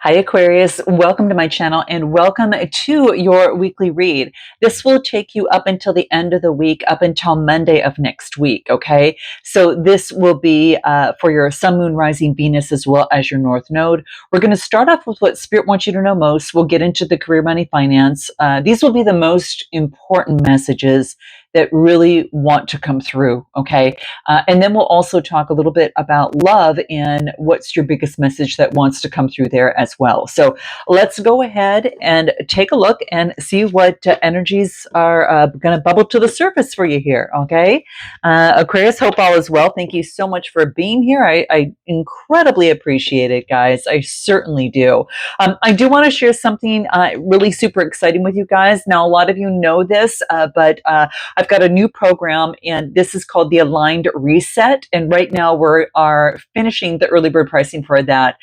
Hi Aquarius, welcome to my channel and welcome to your weekly read. This will take you up until the end of the week, up until Monday of next week, okay? So this will be for your Sun, Moon, Rising, Venus, as well as your North Node. We're going to start off with what Spirit wants you to know most. We'll get into the career, money, finance. These will be the most important messages that really want to come through, okay? And then we'll also talk a little bit about love and what's your biggest message that wants to come through there as well. So let's go ahead and take a look and see what energies are going to bubble to the surface for you here, okay? Aquarius, hope all is well. Thank you so much for being here. I incredibly appreciate it, guys. I certainly do. I do want to share something really super exciting with you guys. Now, a lot of you know this, but I've got a new program, and this is called the Aligned Reset. And right now we are finishing the early bird pricing for that.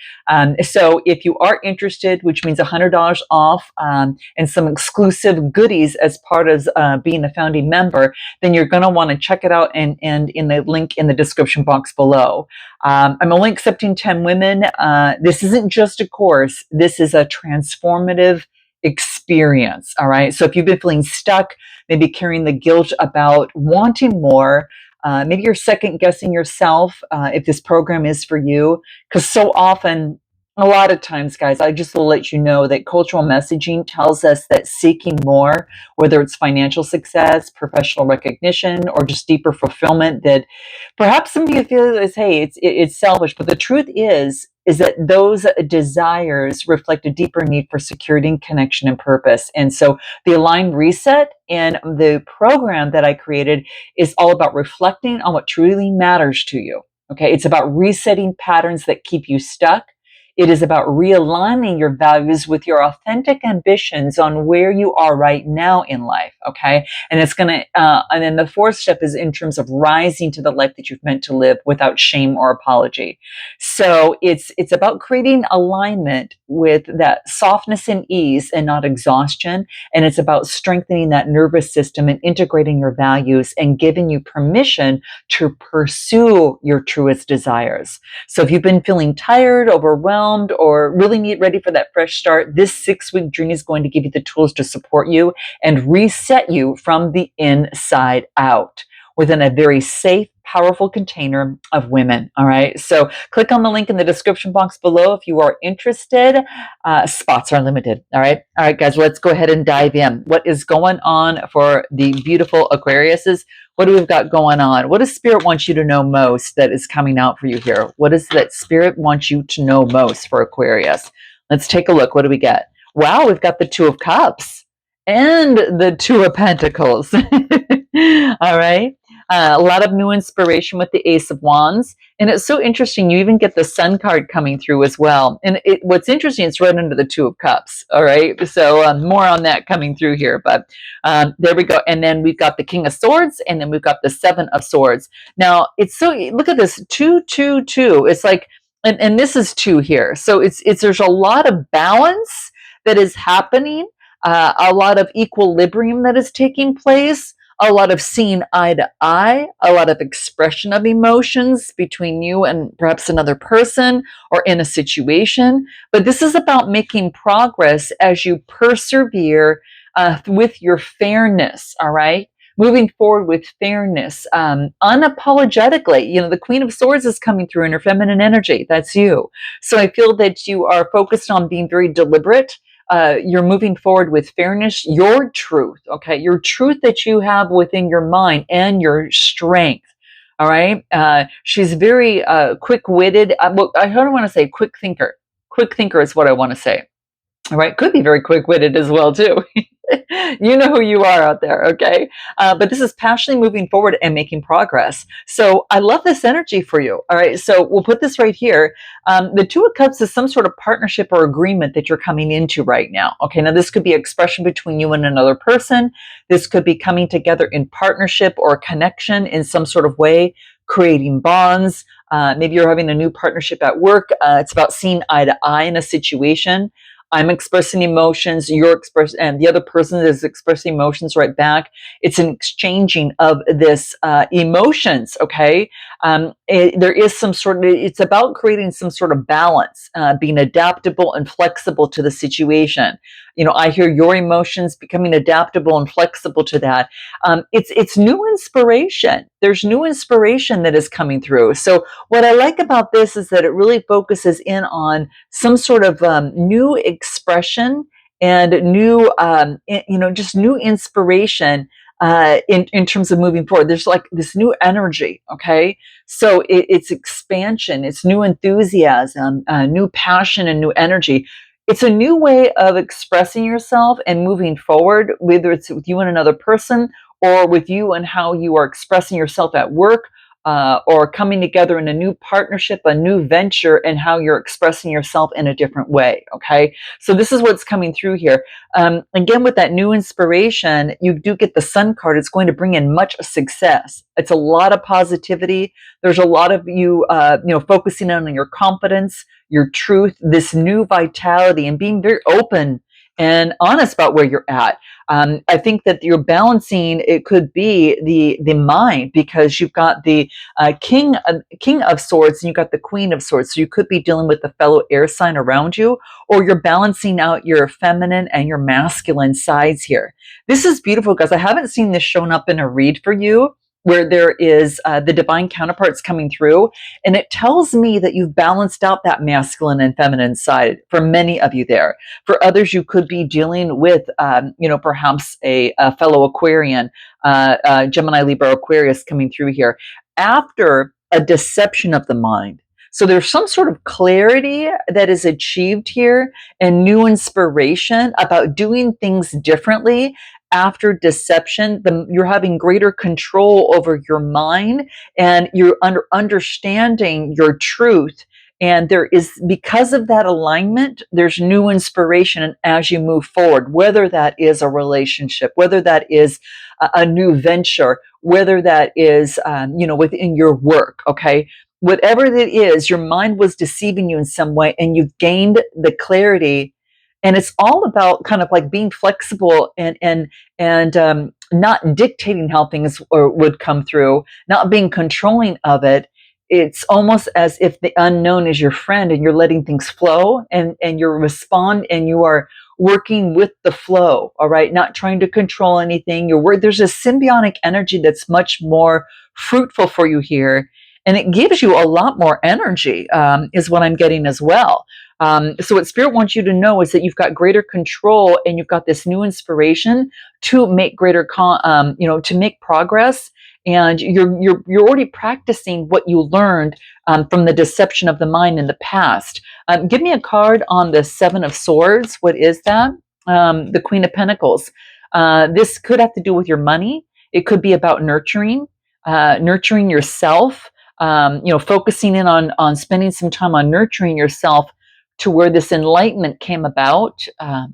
So if you are interested, which means $100 off and some exclusive goodies as part of being a founding member, then you're going to want to check it out and in the link in the description box below. I'm only accepting 10 women. This isn't just a course. This is a transformative experience. All right. So if you've been feeling stuck, maybe carrying the guilt about wanting more, maybe you're second guessing yourself if this program is for you, because so often, a lot of times, guys, I just will let you know that cultural messaging tells us that seeking more, whether it's financial success, professional recognition, or just deeper fulfillment, that perhaps some of you feel is, hey, it's selfish. But the truth is that those desires reflect a deeper need for security and connection and purpose. And so the Aligned Reset and the program that I created is all about reflecting on what truly matters to you. Okay, it's about resetting patterns that keep you stuck. It is about realigning your values with your authentic ambitions on where you are right now in life. Okay. And it's going to, and then the fourth step is in terms of rising to the life that you've meant to live without shame or apology. So it's about creating alignment with that softness and ease and not exhaustion. And it's about strengthening that nervous system and integrating your values and giving you permission to pursue your truest desires. So if you've been feeling tired, overwhelmed, or really ready for that fresh start, this 6-week journey is going to give you the tools to support you and reset you from the inside out within a very safe, powerful container of women. All right. So click on the link in the description box below if you are interested. Spots are limited. All right. All right, guys, let's go ahead and dive in. What is going on for the beautiful Aquariuses? What do we've got going on? What does Spirit want you to know most that is coming out for you here? What is that Spirit wants you to know most for Aquarius? Let's take a look. What do we get? Wow, we've got the Two of Cups and the Two of Pentacles. All right. A lot of new inspiration with the Ace of Wands. And it's so interesting. You even get the Sun card coming through as well. And what's interesting, it's right under the Two of Cups. All right. So more on that coming through here. But there we go. And then we've got the King of Swords. And then we've got the Seven of Swords. Now, it's so, look at this, 2, 2, 2. It's like, and this is 2 here. So there's a lot of balance that is happening. A lot of equilibrium that is taking place. A lot of seeing eye to eye, a lot of expression of emotions between you and perhaps another person or in a situation. But this is about making progress as you persevere with your fairness, all right? Moving forward with fairness, unapologetically. You know, the Queen of Swords is coming through in her feminine energy. That's you. So I feel that you are focused on being very deliberate. You're moving forward with fairness, your truth, okay? Your truth that you have within your mind and your strength, all right? She's very quick-witted. I don't want to say quick thinker. Quick thinker is what I want to say, all right? Could be very quick-witted as well, too. You know who you are out there, okay? But this is passionately moving forward and making progress. So I love this energy for you, all right? So we'll put this right here. The Two of Cups is some sort of partnership or agreement that you're coming into right now, okay? Now, this could be expression between you and another person. This could be coming together in partnership or connection in some sort of way, creating bonds. Maybe you're having a new partnership at work. It's about seeing eye to eye in a situation. I'm expressing emotions, and the other person is expressing emotions right back. It's an exchanging of this emotions, okay? There is some sort of, it's about creating some sort of balance, being adaptable and flexible to the situation. I hear your emotions becoming adaptable and flexible to that. It's new inspiration. There's new inspiration that is coming through. So what I like about this is that it really focuses in on some sort of new expression and new, just new inspiration in terms of moving forward. There's like this new energy, okay? So it's expansion, it's new enthusiasm, new passion, and new energy. It's a new way of expressing yourself and moving forward, whether it's with you and another person or with you and how you are expressing yourself at work, or coming together in a new partnership, a new venture, and how you're expressing yourself in a different way. Okay. So this is what's coming through here. Again, with that new inspiration, you do get the Sun card. It's going to bring in much success. It's a lot of positivity. There's a lot of you, focusing on your confidence, your truth, this new vitality, and being very open and honest about where you're at. I think that you're balancing. It could be the mind, because you've got the king of swords and you've got the queen of swords. So you could be dealing with the fellow air sign around you, or you're balancing out your feminine and your masculine sides here. This is beautiful because I haven't seen this shown up in a read for you, where there is the divine counterparts coming through. And it tells me that you've balanced out that masculine and feminine side for many of you there. For others, you could be dealing with, perhaps a fellow Aquarian, Gemini, Libra, Aquarius coming through here after a deception of the mind. So there's some sort of clarity that is achieved here and new inspiration about doing things differently after deception. You're having greater control over your mind, and you're understanding your truth. And there is, because of that alignment, there's new inspiration as you move forward, whether that is a relationship, whether that is a new venture, whether that is, within your work, okay? Whatever it is, your mind was deceiving you in some way, and you've gained the clarity. And it's all about kind of like being flexible and not dictating how things would come through, not being controlling of it. It's almost as if the unknown is your friend, and you're letting things flow, and you are working with the flow. All right. Not trying to control anything. There's a symbiotic energy that's much more fruitful for you here. And it gives you a lot more energy, is what I'm getting as well. So what Spirit wants you to know is that you've got greater control, and you've got this new inspiration to make to make progress. And you're already practicing what you learned from the deception of the mind in the past. Give me a card on the Seven of Swords. What is that? The Queen of Pentacles. This could have to do with your money. It could be about nurturing yourself. Focusing in on spending some time on nurturing yourself to where this enlightenment came about.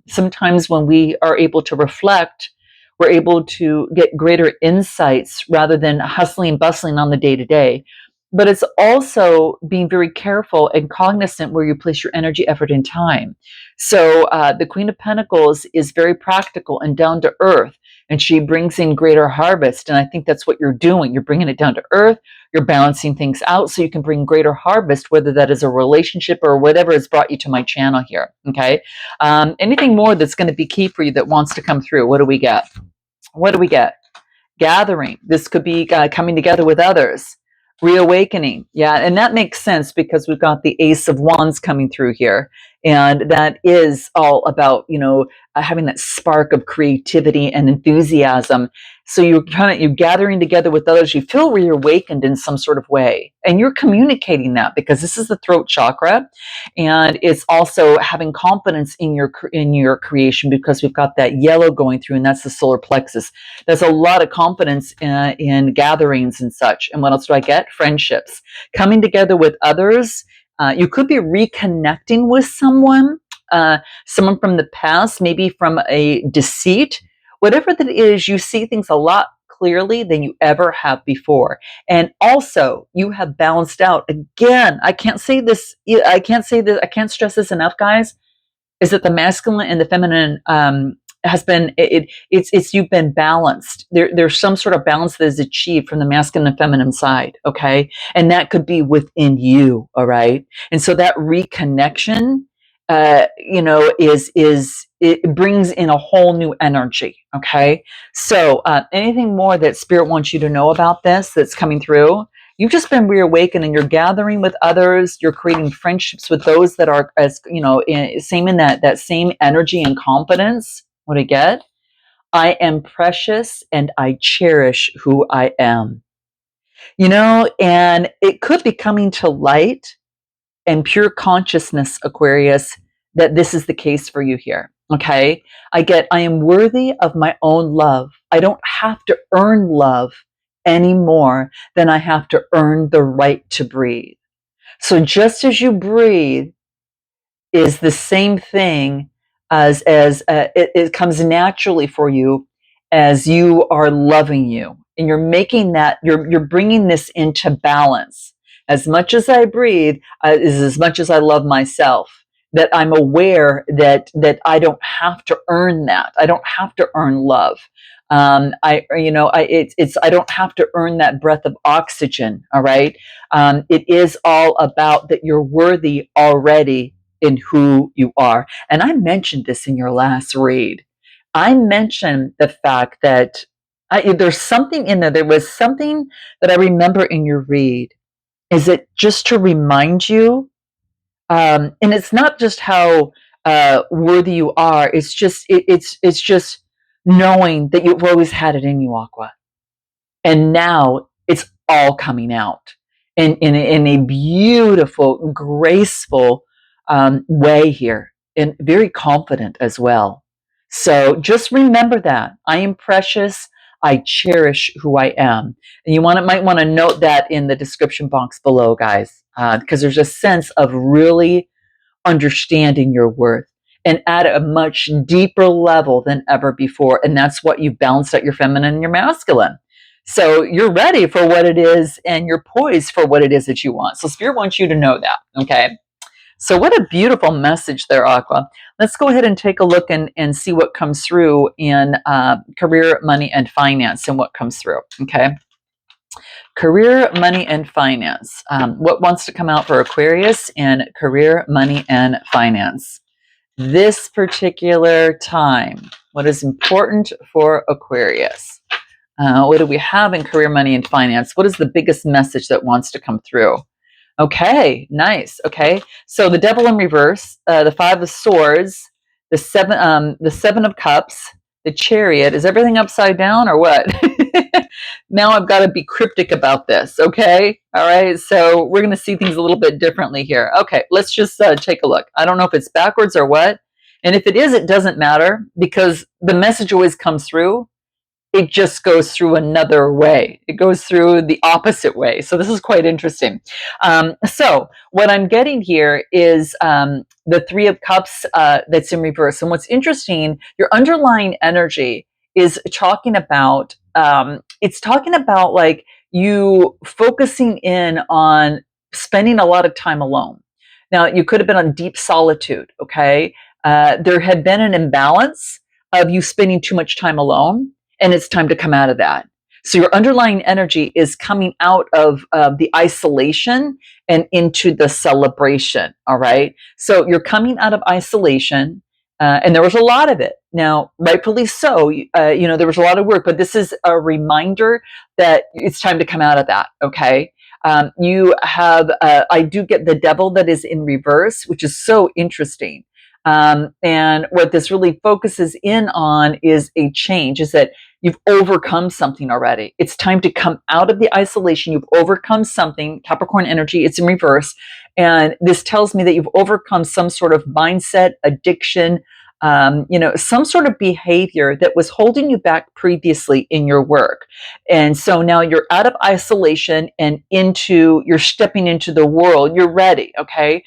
Sometimes when we are able to reflect, we're able to get greater insights rather than hustling and bustling on the day to day. But it's also being very careful and cognizant where you place your energy, effort, and time. So the Queen of Pentacles is very practical and down to earth, and she brings in greater harvest. And I think that's what you're doing. You're bringing it down to earth. You're balancing things out so you can bring greater harvest, whether that is a relationship or whatever has brought you to my channel here. Okay. Anything more that's going to be key for you that wants to come through? What do we get? What do we get? Gathering. This could be coming together with others. Reawakening. Yeah, and that makes sense because we've got the Ace of Wands coming through here. And that is all about, having that spark of creativity and enthusiasm. So you're gathering together with others. You feel reawakened in some sort of way. And you're communicating that because this is the throat chakra. And it's also having confidence in your creation, because we've got that yellow going through, and that's the solar plexus. There's a lot of confidence in gatherings and such. And what else do I get? Friendships. Coming together with others. You could be reconnecting with someone from the past, maybe from a deceit. Whatever that is, you see things a lot clearly than you ever have before. And also, you have balanced out. Again, I can't stress this enough, guys. is that the masculine and the feminine has been it's you've been balanced. There's some sort of balance that is achieved from the masculine and feminine side, okay? And that could be within you, all right? And so that reconnection, is it brings in a whole new energy, okay? So anything more that spirit wants you to know about this that's coming through? You've just been reawakened, and you're gathering with others. You're creating friendships with those that are, as same in that same energy and confidence. What I get? I am precious and I cherish who I am. And it could be coming to light and pure consciousness, Aquarius, that this is the case for you here. Okay. I am worthy of my own love. I don't have to earn love any more than I have to earn the right to breathe. So just as you breathe is the same thing as it comes naturally for you as you are loving you, and you're making that you're bringing this into balance. As much as I breathe is as much as I love myself. That I'm aware that I don't have to earn that. I don't have to earn love. I don't have to earn that breath of oxygen. All right. It is all about that you're worthy already in who you are. And I mentioned this in your last read. I mentioned the fact that there's something in there. There was something that I remember in your read. Is it just to remind you? And it's not just how worthy you are. It's just it's just knowing that you've always had it in you, Aqua, and now it's all coming out in a beautiful, graceful way here, and very confident as well. So just remember that I am precious. I cherish who I am, and might want to note that in the description box below, guys, because there's a sense of really understanding your worth and at a much deeper level than ever before. And that's what you've balanced out your feminine and your masculine. So you're ready for what it is, and you're poised for what it is that you want. So Spirit wants you to know that. Okay. So what a beautiful message there, Aqua. Let's go ahead and take a look and see what comes through in career, money, and finance, and what comes through. Okay. Career, money, and finance. What wants to come out for Aquarius in career, money, and finance? This particular time, what is important for Aquarius? What do we have in career, money, and finance? What is the biggest message that wants to come through? Okay, nice. Okay, so the Devil in reverse, the Five of Swords, the Seven of Cups, the Chariot. Is everything upside down or what? Now I've got to be cryptic about this. Okay, all right. So we're going to see things a little bit differently here. Okay, let's just take a look. I don't know if it's backwards or what, and if it is, it doesn't matter because the message always comes through. It just goes through another way. It goes through the opposite way. So this is quite interesting. So what I'm getting here is the Three of Cups that's in reverse. And what's interesting, your underlying energy is talking about, it's talking about like you focusing in on spending a lot of time alone. Now, you could have been on deep solitude, okay? There had been an imbalance of you spending too much time alone, and it's time to come out of that. So your underlying energy is coming out of the isolation and into the celebration. All right. So you're coming out of isolation, and there was a lot of it. Now, rightfully so. There was a lot of work, but this is a reminder that it's time to come out of that. Okay. You have. I do get the Devil that is in reverse, which is so interesting. And what this really focuses in on is a change, is that you've overcome something already. It's time to come out of the isolation. You've overcome something, Capricorn energy, it's in reverse. And this tells me that you've overcome some sort of mindset, addiction, some sort of behavior that was holding you back previously in your work. And so now you're out of isolation and you're stepping into the world. You're ready, okay?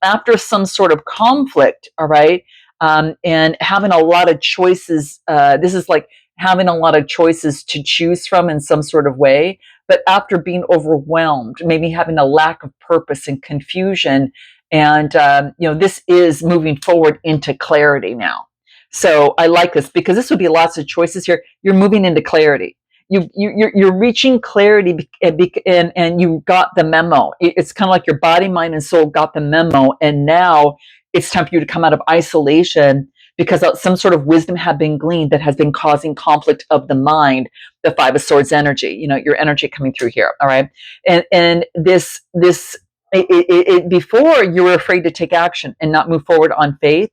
After some sort of conflict, all right? And having a lot of choices. This is like having a lot of choices to choose from in some sort of way. But after being overwhelmed, maybe having a lack of purpose and confusion, And, this is moving forward into clarity now. So I like this because this would be lots of choices here. You're moving into clarity. You're reaching clarity, and you got the memo. It's kind of like your body, mind, and soul got the memo, and now it's time for you to come out of isolation because some sort of wisdom had been gleaned that has been causing conflict of the mind. The Five of Swords energy, your energy coming through here. All right, and before you were afraid to take action and not move forward on faith.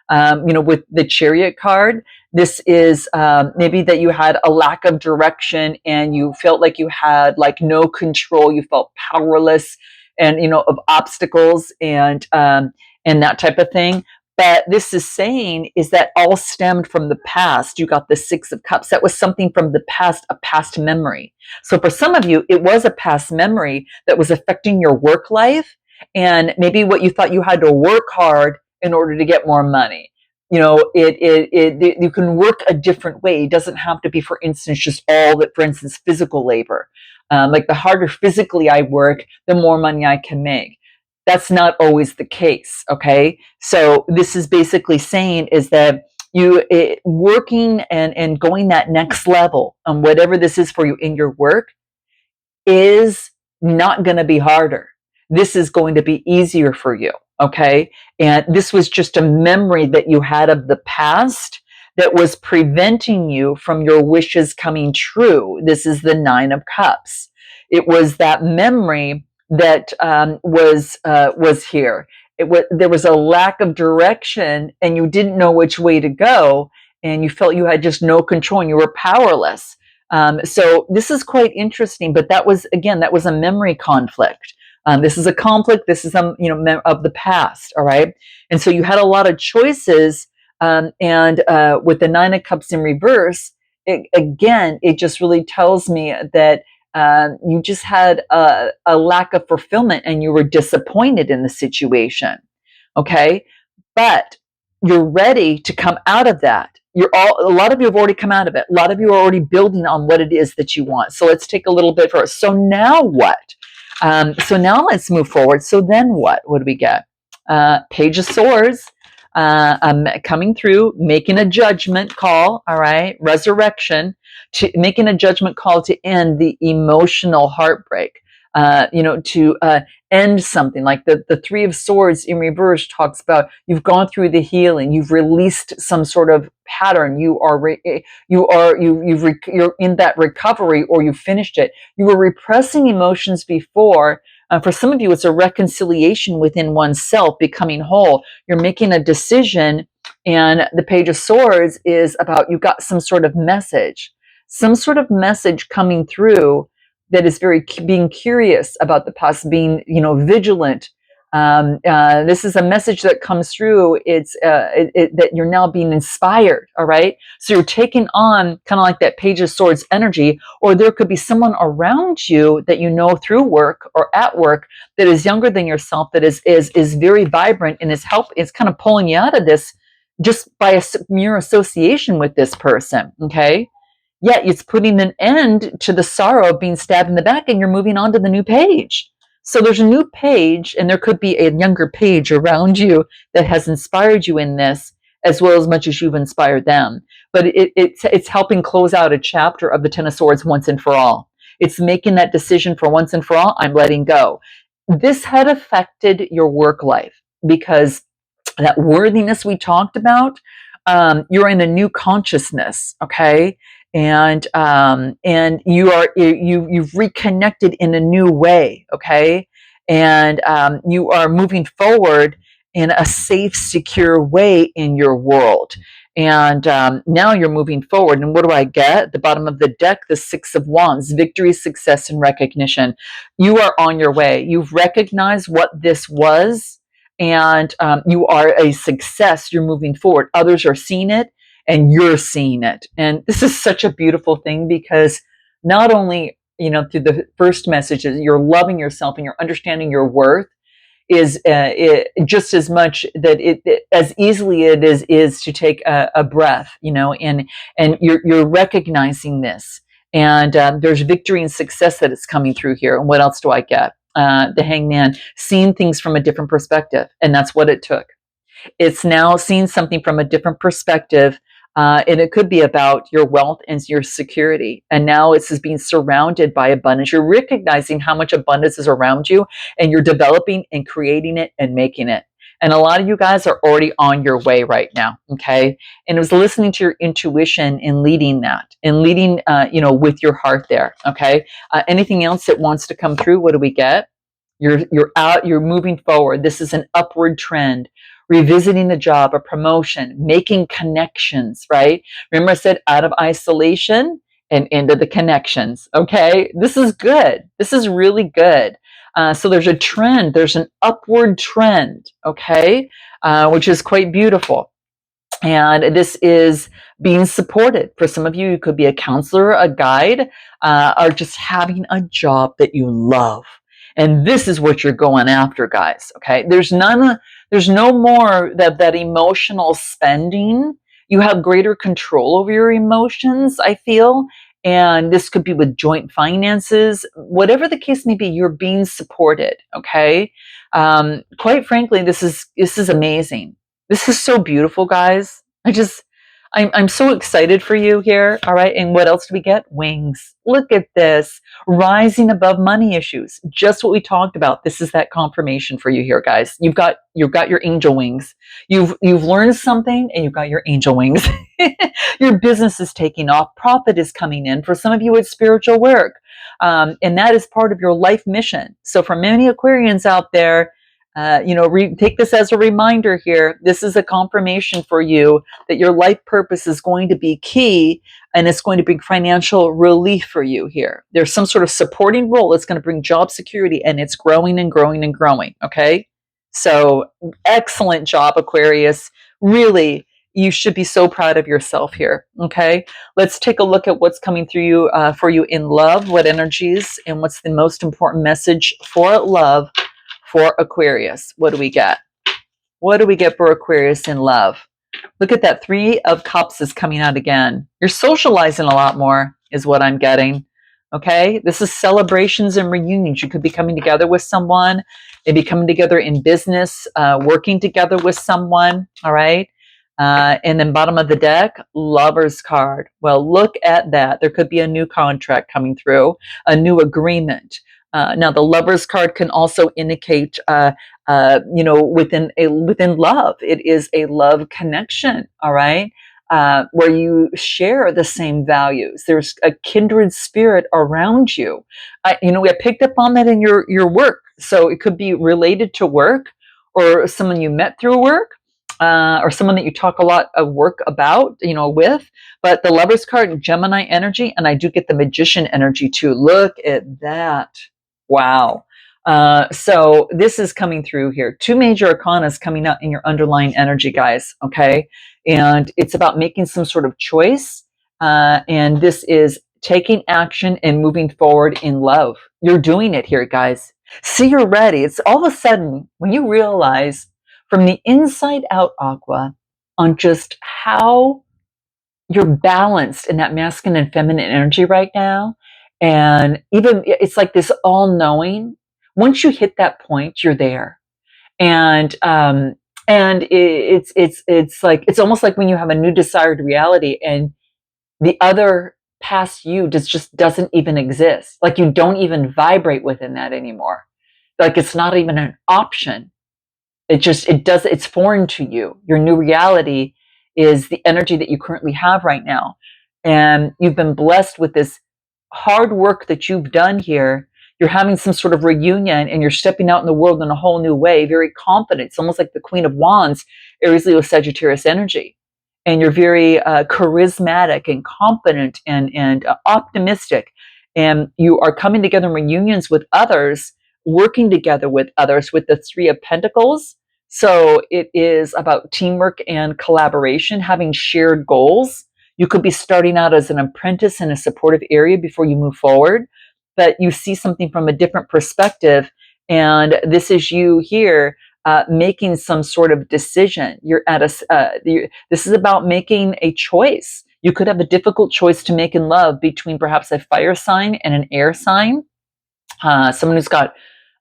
With the Chariot card, this is maybe that you had a lack of direction and you felt like you had like no control. You felt powerless, and of obstacles and that type of thing. But this is saying is that all stemmed from the past. You got the Six of Cups. That was something from the past, a past memory. So for some of you, it was a past memory that was affecting your work life, and maybe what you thought you had to work hard in order to get more money. You can work a different way. It doesn't have to be, for instance, just all that, for instance, physical labor. Like the harder physically I work, the more money I can make. That's not always the case. Okay. So this is basically saying is that working and going that next level on whatever this is for you in your work is not going to be harder. This is going to be easier for you. Okay. And this was just a memory that you had of the past that was preventing you from your wishes coming true. This is the Nine of Cups. It was that memory that was here. There was a lack of direction, and you didn't know which way to go, and you felt you had just no control, and you were powerless. So this is quite interesting. But that was a memory conflict. This is a conflict. This is of the past. All right, and so you had a lot of choices. And with the Nine of Cups in reverse, it just really tells me that you just had a lack of fulfillment, and you were disappointed in the situation. Okay, but you're ready to come out of that. A lot of you have already come out of it. A lot of you are already building on what it is that you want. So let's take a little bit first. So now what? So now let's move forward. So then what? What do we get? Page of Swords. Coming through, making a judgment call. All right, resurrection, to making a judgment call to end the emotional heartbreak. To end something. Like the Three of Swords in reverse talks about you've gone through the healing, you've released some sort of pattern. You're in that recovery, or you finished it. You were repressing emotions before. For some of you, it's a reconciliation within oneself, becoming whole. You're making a decision, and the Page of Swords is about you got some sort of message coming through that is being curious about the past, being vigilant. This is a message that comes through. It's that you're now being inspired. All right, so you're taking on kind of like that Page of Swords energy, or there could be someone around you that through work or at work that is younger than yourself, that is very vibrant and is kind of pulling you out of this just by a mere association with this person. Okay. Yet it's putting an end to the sorrow of being stabbed in the back, and you're moving on to the new page. So there's a new page, and there could be a younger page around you that has inspired you in this as well as much as you've inspired them. But it's helping close out a chapter of the Ten of Swords once and for all. It's making that decision for once and for all. I'm letting go. This had affected your work life because that worthiness we talked about, you're in a new consciousness. Okay. And you've reconnected in a new way. Okay. And you are moving forward in a safe, secure way in your world. And now you're moving forward. And what do I get? At the bottom of the deck, the Six of Wands, victory, success, and recognition. You are on your way. You've recognized what this was, and you are a success. You're moving forward. Others are seeing it, and you're seeing it. And this is such a beautiful thing, because not only, through the first messages, you're loving yourself and you're understanding your worth, is just as much that as easily it is to take a breath, and you're recognizing this, and there's victory and success that is coming through here. And what else do I get? the Hangman, seeing things from a different perspective. And that's what it took. It's now seeing something from a different perspective. And it could be about your wealth and your security. And now it's just being surrounded by abundance. You're recognizing how much abundance is around you, and you're developing and creating it and making it. And a lot of you guys are already on your way right now. Okay. And it was listening to your intuition and leading that, and leading, with your heart there. Okay. Anything else that wants to come through? What do we get? You're out, you're moving forward. This is an upward trend. Revisiting the job, a promotion, making connections, right? Remember I said out of isolation and into the connections, okay? This is good. This is really good. So there's a trend, there's an upward trend, okay? Which is quite beautiful. And this is being supported. For some of you, you could be a counselor, a guide, or just having a job that you love. And this is what you're going after, guys. Okay. There's no more that emotional spending. You have greater control over your emotions, I feel. And this could be with joint finances, whatever the case may be, you're being supported. Okay. Quite frankly, this is amazing. This is so beautiful, guys. I'm so excited for you here. All right. And what else do we get? Wings. Look at this. Rising above money issues. Just what we talked about. This is that confirmation for you here, guys. You've got your angel wings. You've learned something and you've got your angel wings. Your business is taking off. Profit is coming in. For some of you, it's spiritual work. And that is part of your life mission. So for many Aquarians out there, take this as a reminder here. This is a confirmation for you that your life purpose is going to be key, and it's going to bring financial relief for you here. There's some sort of supporting role that's going to bring job security, and it's growing and growing and growing. Okay. So excellent job, Aquarius. Really, you should be so proud of yourself here. Okay. Let's take a look at what's coming through you for you in love, what energies, and what's the most important message for love for Aquarius. What do we get? What do we get for Aquarius in love? Look at that. 3 of Cups is coming out again. You're socializing a lot more is what I'm getting. Okay. This is celebrations and reunions. You could be coming together with someone, maybe coming together in business, working together with someone. All right. And then bottom of the deck, Lover's card. Well, look at that. There could be a new contract coming through, a new agreement. Now, the Lover's card can also indicate, within love, it is a love connection. All right, where you share the same values. There's a kindred spirit around you. We have picked up on that in your work. So it could be related to work, or someone you met through work. Or someone that you talk a lot of work about, with. But the Lover's card, Gemini energy, and I do get the Magician energy too. Look at that. Wow. So this is coming through here. 2 major arcanas coming out in your underlying energy, guys. Okay. And it's about making some sort of choice. And this is taking action and moving forward in love. You're doing it here, guys. See, you're ready. It's all of a sudden when you realize from the inside out, Aqua, on just how you're balanced in that masculine and feminine energy right now. And even it's like this all knowing. Once you hit that point, you're there. And it's like, it's almost like when you have a new desired reality and the other past you just doesn't even exist. Like you don't even vibrate within that anymore. Like it's not even an option. It's foreign to you. Your new reality is the energy that you currently have right now. And you've been blessed with this hard work that you've done here. You're having some sort of reunion and you're stepping out in the world in a whole new way, very confident. It's almost like the Queen of Wands, Aries, Leo, Sagittarius energy. And you're very charismatic and confident and optimistic. And you are coming together in reunions with others, working together with others with the 3 of Pentacles. So it is about teamwork and collaboration, having shared goals. You could be starting out as an apprentice in a supportive area before you move forward, but you see something from a different perspective. And this is you here making some sort of decision. You're at this is about making a choice. You could have a difficult choice to make in love between perhaps a fire sign and an air sign. Someone who's got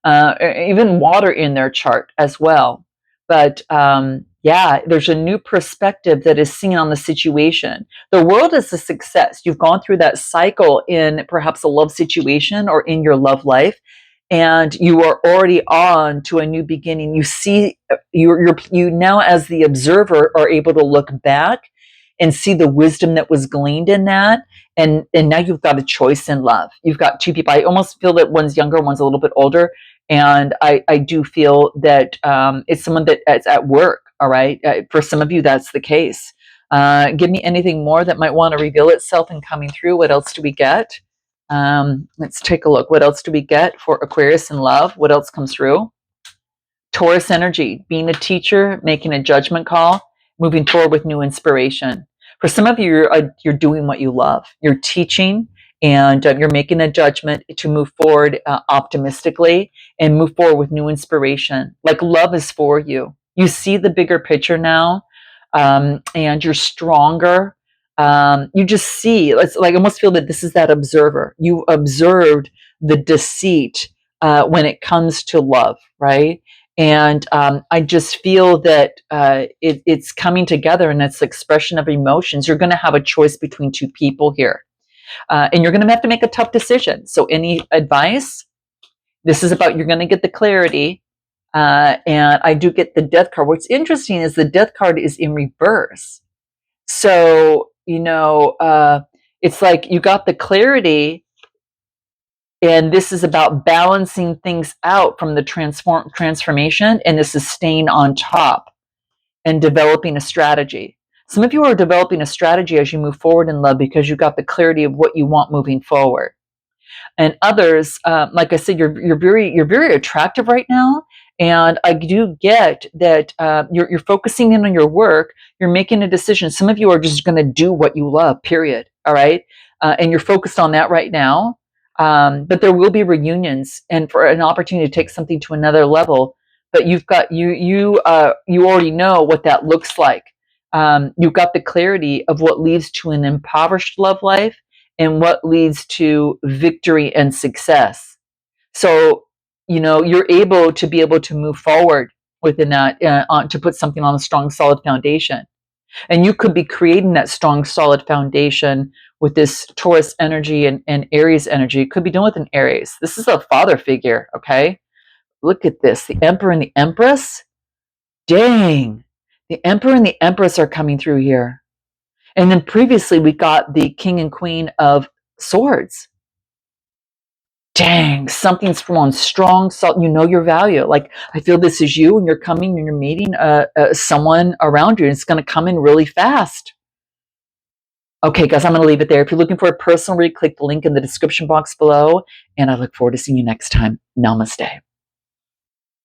even water in their chart as well. But yeah, there's a new perspective that is seen on the situation. The world is a success. You've gone through that cycle in perhaps a love situation or in your love life, and you are already on to a new beginning. You see, you now as the observer are able to look back and see the wisdom that was gleaned in that. And now you've got a choice in love. You've got two people. I almost feel that one's younger, one's a little bit older. And I do feel that it's someone that is at work. All right. For some of you, that's the case. Give me anything more that might want to reveal itself and coming through. What else do we get? Let's take a look. What else do we get for Aquarius in love? What else comes through? Taurus energy, being a teacher, making a judgment call, moving forward with new inspiration. For some of you, you're doing what you love. You're teaching and you're making a judgment to move forward optimistically and move forward with new inspiration. Like love is for you. You see the bigger picture now, and you're stronger. You just see, it's like I almost feel that this is that observer. You observed the deceit when it comes to love, right? And I just feel that it's coming together and it's expression of emotions. You're going to have a choice between two people here. And you're going to have to make a tough decision. So any advice? This is about you're going to get the clarity. And I do get the death card. What's interesting is the death card is in reverse. So, it's like you got the clarity, and this is about balancing things out from the transformation, and this is staying on top and developing a strategy. Some of you are developing a strategy as you move forward in love because you got the clarity of what you want moving forward. And others, like I said, you're very attractive right now, and I do get that you're focusing in on your work. You're making a decision. Some of you are just going to do what you love. Period. All right, and you're focused on that right now. But there will be reunions and for an opportunity to take something to another level. But you've got you already know what that looks like. You've got the clarity of what leads to an impoverished love life and what leads to victory and success. So, you're able to move forward within that to put something on a strong, solid foundation. And you could be creating that strong, solid foundation with this Taurus energy and Aries energy. It could be done with an Aries. This is a father figure, okay? Look at this. The Emperor and the Empress. Dang. The Emperor and the Empress are coming through here. And then previously we got the King and Queen of Swords. Dang, something's from strong, so you know your value. Like I feel this is you, and you're coming and you're meeting someone around you, and it's going to come in really fast. Okay, guys, I'm going to leave it there. If you're looking for a personal read, click the link in the description box below, and I look forward to seeing you next time. Namaste.